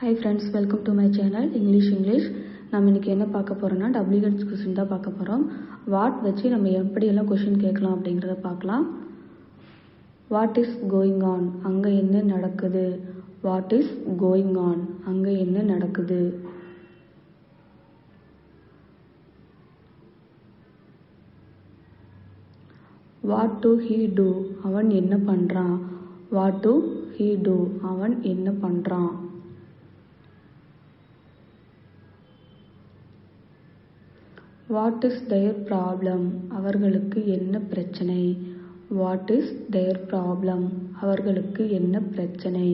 Hi friends, welcome to my channel English. நம்ம இன்னைக்கு என்ன பார்க்க போறோம்னா WH क्वेश्चन தான் பார்க்க போறோம். வாட் வச்சு நம்ம எப்படி எல்லாம் क्वेश्चन கேட்கலாம் அப்படிங்கறத பார்க்கலாம். What is going on? அங்க என்ன நடக்குது? What is going on? அங்க என்ன நடக்குது? What do he do? அவன் என்ன பண்றான்? What do he do? அவன் என்ன பண்றான்? What is their problem? அவர்களுக்கு என்ன பிரச்சனை? What is their problem? அவர்களுக்கு என்ன பிரச்சனை?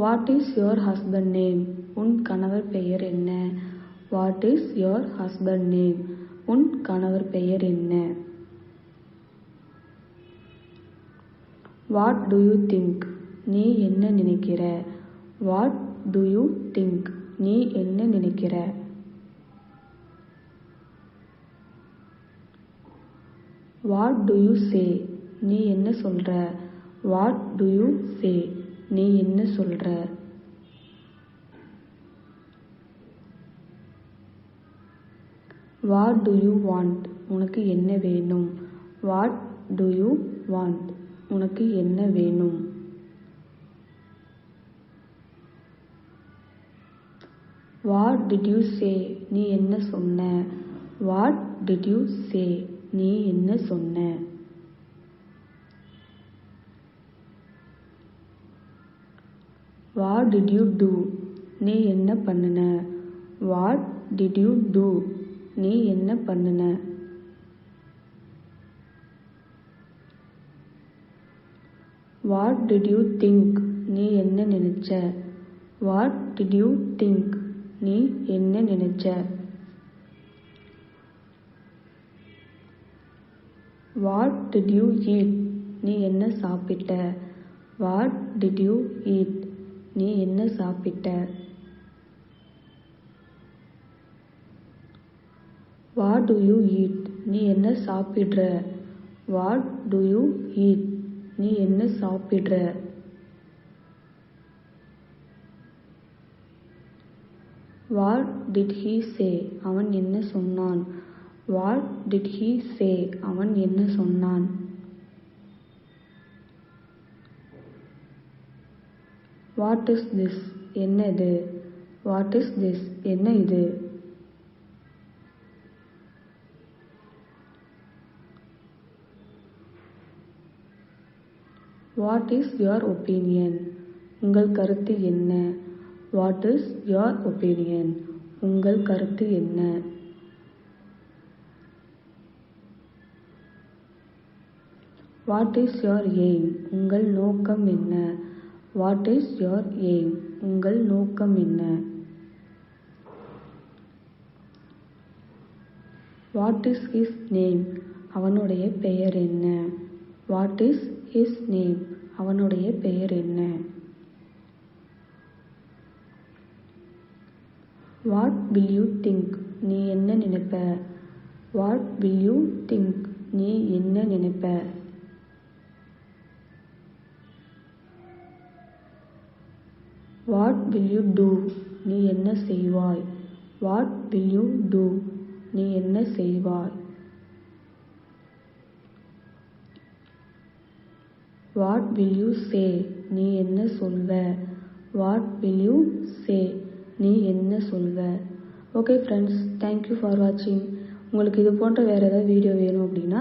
What is your husband name? உன் கணவர் பெயர் என்ன? What is your husband name? உன் கணவர் பெயர் என்ன? What do you think? நீ என்ன நினைக்கிற? What do you think? நீ என்ன நினைக்கிற? What do you say? நீ என்ன சொல்ற? What do you say? நீ என்ன சொல்ற? What do you want? உனக்கு என்ன வேணும்? What do you want? உனக்கு என்ன வேணும்? What did you say? நீ என்ன சொன்ன? What did you say? நீ என்ன சொன்ன? What did you do? நீ என்ன பண்ணுன? What did you do? நீ என்ன பண்ணுன? What did you think? நீ என்ன நினைச்ச? What did you think? நீ என்ன நினைச்ச? What did you eat? நீ என்ன சாப்பிட்ட? What did you eat? நீ என்ன சாப்பிட்ட? What do you eat? நீ என்ன சாப்பிடுற? What do you eat? நீ என்ன சாப்பிடுற? What did he say? அவன் என்ன சொன்னான்? What did he say? அவன் என்ன சொன்னான்? What is this? என்ன இது? What is this? என்ன இது? What is your opinion? உங்கள் கருத்து என்ன? What is your opinion? உங்கள் கருத்து என்ன? What is your aim? உங்கள் நோக்கம் என்ன? What is your aim? உங்கள் நோக்கம் என்ன? What is his name? அவனுடைய பெயர் என்ன? What is his name? அவனுடைய பெயர் என்ன? What will you think? நீ என்ன நினைப்ப? What will you think? நீ என்ன நினைப்ப? What will you do? நீ என்ன செய்வாய்? What will you do? நீ என்ன செய்வாய்? What will you say? நீ என்ன சொல்வ? What will you say? நீ என்ன சொல்வ? ஓகே ஃப்ரெண்ட்ஸ், தேங்க்யூ ஃபார் வாட்சிங். உங்களுக்கு இது போன்ற வேறு ஏதாவது வீடியோ வேணும் அப்படின்னா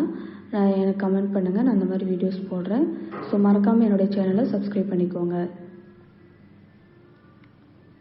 எனக்கு கமெண்ட் பண்ணுங்கள். நான் அந்த மாதிரி வீடியோஸ் போடுறேன். ஸோ மறக்காமல் என்னுடைய சேனலை சப்ஸ்கிரைப் பண்ணிக்கோங்க.